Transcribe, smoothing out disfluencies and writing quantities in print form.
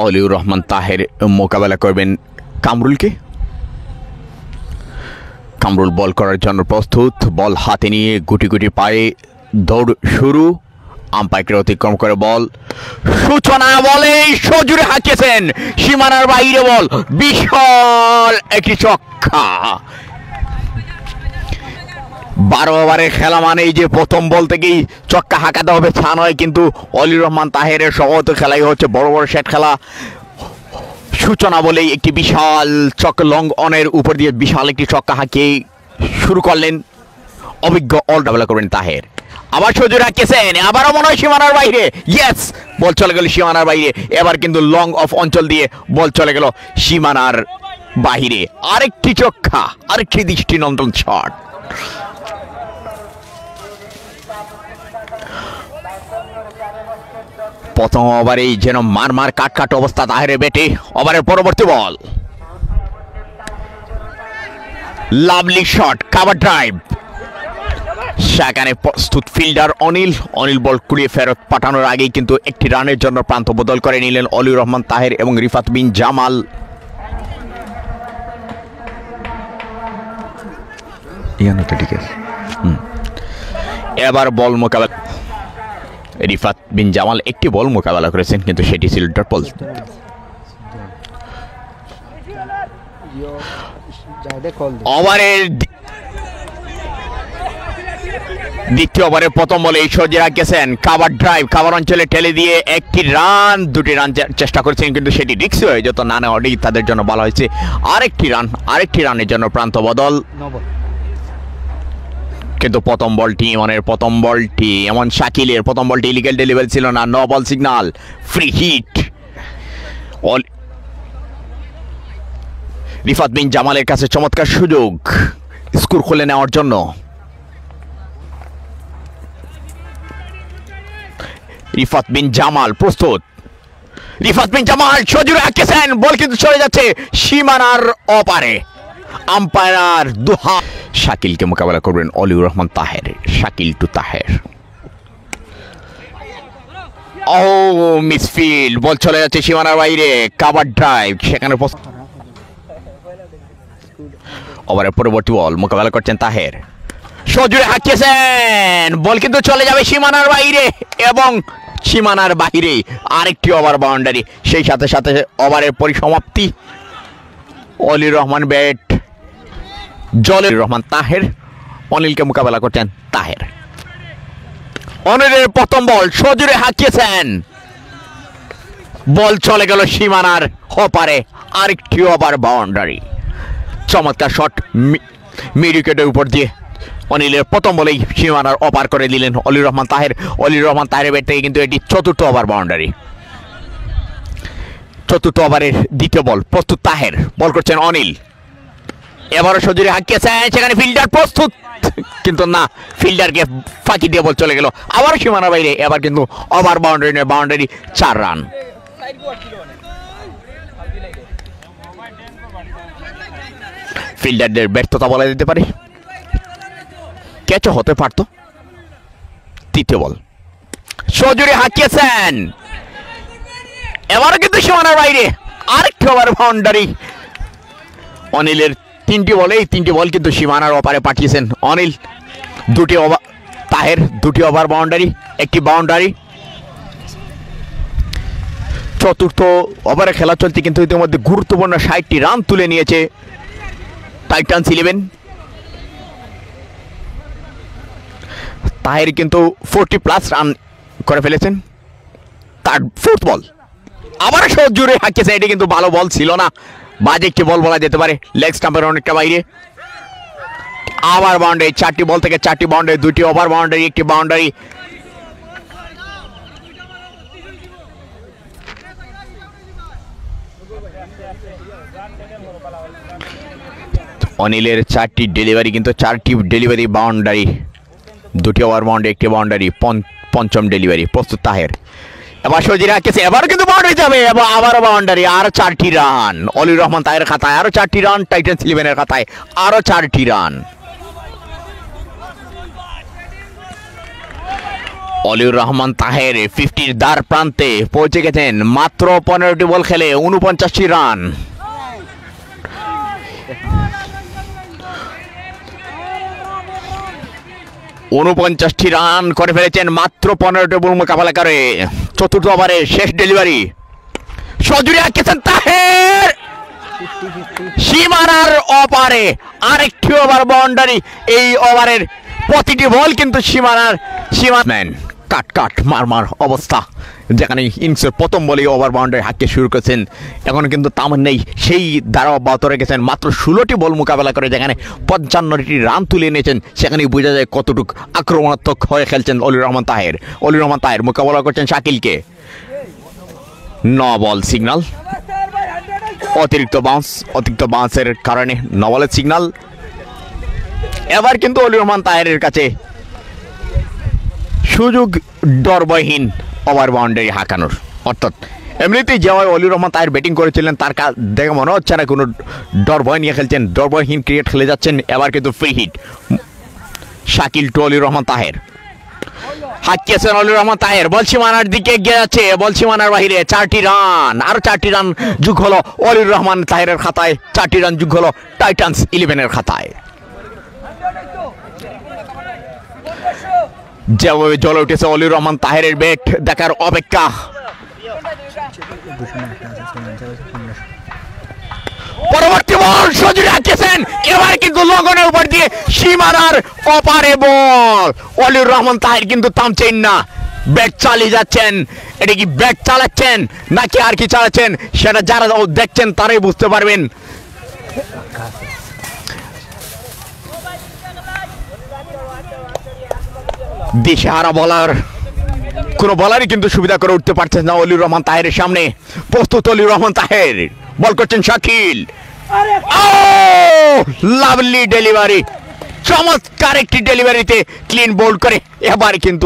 অলিউর রহমান তাহের মোকাবেলা করবেন কামরুলকে। কামরুল বল করার জন্য প্রস্তুত, বল হাতে নিয়ে গুটি গুটি পায়ে দৌড় শুরু, আম্পায়ারকে অতিক্রম করে বল সূচনা, বলে সজোরে হাঁকিয়েছেন সীমানার বাইরে বল, বিশাল একটি ছক্কা। 12 ওভারের খেলা মানেই যে প্রথম বল থেকেই ছক্কা হাঁকাতে হবে তা নয়, কিন্তু অলিউর রহমান তাহেরের সহজ খেলাই হচ্ছে বড় বড় সেট খেলা। সূচনা বলেই একটি বিশাল ছক্কা, লং অনের উপর দিয়ে বিশাল একটি ছক্কা হাঁকিয়ে শুরু করলেন অভিজ্ঞ অলরাউন্ডার করবেন তাহের। আবার সজোরে হাঁকিয়েছেন, আবারও মনে হয় সীমানার বাইরে, ইয়েস, বল চলে গেল সীমানার বাইরে। এবার কিন্তু লং অফ অঞ্চল দিয়ে বল চলে গেল সীমানার বাহিরে। আরেকটি ছক্কা, আরেকটি দৃষ্টিনন্দন শট। প্রথম ওভারেই যেন মার কাট অবস্থা তাহেরের ব্যাটে। ওভারের পরবর্তী বল, লাভলি শট, কাভার ড্রাইভ, সেখানে প্রস্তুত ফিল্ডার অনিল বল কুড়িয়ে ফেরত পাঠানোর আগেই কিন্তু একটি রানের জন্য প্রান্ত বদল করে নিলেন অলিউর রহমান তাহের এবং রিফাত বিন জামাল। এবার বল মোকাবেলা, রিফাত বিন জামাল একটি বল মোকাবেলা করেছেন, কিন্তু সেটি ছিল ডট বল। ওভারের দ্বিতীয় ওভারের প্রথম বলে সজোরে হাঁকিয়েছেন, কাভার ড্রাইভ, কাভার অঞ্চলে ঠেলে দিয়ে একটি রান, দুটি রান চেষ্টা করেছেন, কিন্তু সেটি রিস্কি হয়ে যেত না নেওয়াটি তাদের জন্য ভালো হয়েছে। আরেকটি রানের জন্য প্রান্ত বদল। কিন্তু প্রথম বলটি এমন শাকিলের প্রথম বলটি ইলিগাল ডেলিভারি ছিল না, no ball signal, free hit. Rifat Bin জামালের কাছে চমৎকার সুযোগ স্কোর খুলে নেওয়ার জন্য। রিফাত বিন জামাল প্রস্তুত, রিফাত বিন জামাল সজোরে হাঁকিয়েছেন, বল কিন্তু চলে যাচ্ছে সীমানার অপারে। আম্পায়ার দুহা, শাকিলকে মোকাবেলা করবেন অলিউর রহমান তাহের। শাকিল টু তাহের, ও মিসফিল্ড, বল চলে যাচ্ছে সীমানার বাইরে, কাভার ড্রাইভ, সেখানে ওভারের পরবর্তী বল মোকাবেলা করছেন তাহের, সজোরে হাঁকিয়েছেন, বল কিন্তু চলে যাবে সীমানার বাইরে এবং সীমানার বাহিরে আরেকটি ওভার বাউন্ডারি। সেই সাথে সাথে ওভারের পরিসমাপ্তি। অলিউর রহমান ব্যাট, জলিল রহমান তাহের, অনিলকে মোকাবেলা করছেন তাহের। অনিলের প্রথম বল সজোরে হাঁকিয়েছেন, বল চলে গেল সীমানার অপারে, আরেকটি ওভার বাউন্ডারি। চমৎকার শট মিড উইকেটের উপর দিয়ে অনিলের প্রথম বলেই সীমানার অপার করে দিলেন অলিউর রহমান তাহের। অলিউর রহমান তাহের ব্যাট থেকে কিন্তু এটি চতুর্থ ওভার বাউন্ডারি। চতুর্থ ওভারের দ্বিতীয় বল, প্রস্তুত তাহের, বল করছেন অনিল, এবারও সজোরে হাঁকিয়েছেন, সেখানে ফিল্ডার প্রস্তুত, কিন্তু না, ফিল্ডারকে ফাঁকি দিয়ে বল চলে গেল আবার সীমানার বাইরে। এবার কিন্তু ওভার বাউন্ডারি 4 রান। ফিল্ডারদের ব্যর্থতা বলা যেতে পারে, ক্যাচও হতে পারত। তৃতীয় বল সজোরে হাঁকিয়েছেন, এবারও কিন্তু সীমানার বাইরে, আরেকটি ওভার বাউন্ডারি। অনিলের 3টি বল কিন্তু সীমানার ওপারে পাঠিয়েছেন অনিল। তাহের 2টি ওভার বাউন্ডারি, একটি বাউন্ডারি। চতুর্থ ওভারে খেলা চলছে, কিন্তু ইতিমধ্যে গুরুত্বপূর্ণ 60টি রান তুলে নিয়েছে টাইটান্স 11। তাহের কিন্তু 40+ রান করে ফেলেছেন। তার ফোর্থ বল আবার সজোরে হাঁকিয়েছেন, এটি কিন্তু ভালো বল ছিল না, বাজে একটি বল বলা যেতে পারে, লেগ স্টাম্পের অনেকটা বাইরে। আবার বাউন্ডারি, 4টি বল থেকে 4টি বাউন্ডারি, 2টি ওভার বাউন্ডারি, একটি বাউন্ডারি। অনিলের 4টি ডেলিভারি, কিন্তু 4টি ডেলিভারি বাউন্ডারি, 2টি ওভার বাউন্ডারি, একটি বাউন্ডারি, পঞ্চম ডেলিভারি। প্রস্তুত তাহের, এবার সজোরে হাঁকিয়েছে, এবার কিন্তু বাউন্ডারি যাবে, এবং আবারও বাউন্ডারি, আরো 4টি রান অলিউর রহমান তাহের খাতায়, আরো 4টি রান টাইটান্স 11-এর খাতায়, আরো 4টি রান। অলিউর রহমান তাহের 50-র দ্বার প্রান্তে পৌঁছে গেছেন। মাত্র 15টি বল খেলে 49টি রান। টি রান করে ফেলেছেন মাত্র 15টি বল মোকাবেলা করে। চতুর্থ ওভারে শেষ ডেলিভারি, সজুরি আঁকেছেন তাহের, সীমানার অপারে আরেকটি ওভার বাউন্ডারি। এই ওভারের প্রতিটি বল কিন্তু সীমানার কাট মার অবস্থা, যেখানে ইনিংসের প্রথম বলেই ওভার বাউন্ডারি হাঁকতে শুরু করেছেন। এখন কিন্তু তামান নেই, সেই ধারা অব্যাহত রেখেছেন। মাত্র 16টি বল মোকাবেলা করে যেখানে 55টি রান তুলে নিয়েছেন, সেখানেই বোঝা যায় কতটুকু আক্রমণাত্মক হয়ে খেলছেন অলিউর রহমান তাহের। অলিউর রহমান তাহের মোকাবেলা করছেন শাকিলকে। 9 বল সিগন্যাল, অতিরিক্ত বাউন্সের কারণে 9 বলের সিগন্যাল। এবার কিন্তু অলিউর রহমান তাহেরের কাছে সুযোগ ডরবহীন ওভার বাউন্ডারি হাঁকানোর। অর্থাৎ এমনিতেই যেভাবে অলিউর রহমান তাহের ব্যাটিং করেছিলেন তার দেখে মনে হচ্ছে না কোনো ডরবয় নিয়ে খেলছেন, ডরবহীন ক্রিকেট খেলে যাচ্ছেন। এবার কিন্তু free hit, Shakil to Oliur Rahman Taher. হাঁকিয়েছেন অলিউর রহমান তাহের, বল সীমানার দিকে এগিয়ে যাচ্ছে, বল সীমানার বাহিরে। 4টি রান, আরো 4টি রান যোগ হলো অলিউর রহমান তাহেরের খাতায়। 4টি রান যোগ হলো টাইটান্স 11-এর খাতায়। যেভাবে জ্বলে উঠেছে অলিউর রহমান তাহেরের ব্যাট, দেখার অপেক্ষা। পরবর্তী বল সজুরি আঁকিয়েছেন, এবার কিন্তু লগনের উপর দিয়ে সীমানার অপারে বল। অলিউর রহমান তাহের কিন্তু থামছেন না, ব্যাট চালিয়ে যাচ্ছেন। এটা কি ব্যাট চালাচ্ছেন নাকি আর কি চালাচ্ছেন, সেটা যারা দেখছেন তারাই বুঝতে পারবেন। দিশেহারা বলার কোনো বলারই কিন্তু সুবিধা করে উঠতে পারছেন না অলিউর রহমান তাহেরের সামনে। প্রস্তুত অলিউর রহমান তাহের, বল করছেন শাকিল। লাভলি ডেলিভারি, চমৎকার একটি ডেলিভারিতে ক্লিন বোল্ড করে এবার কিন্তু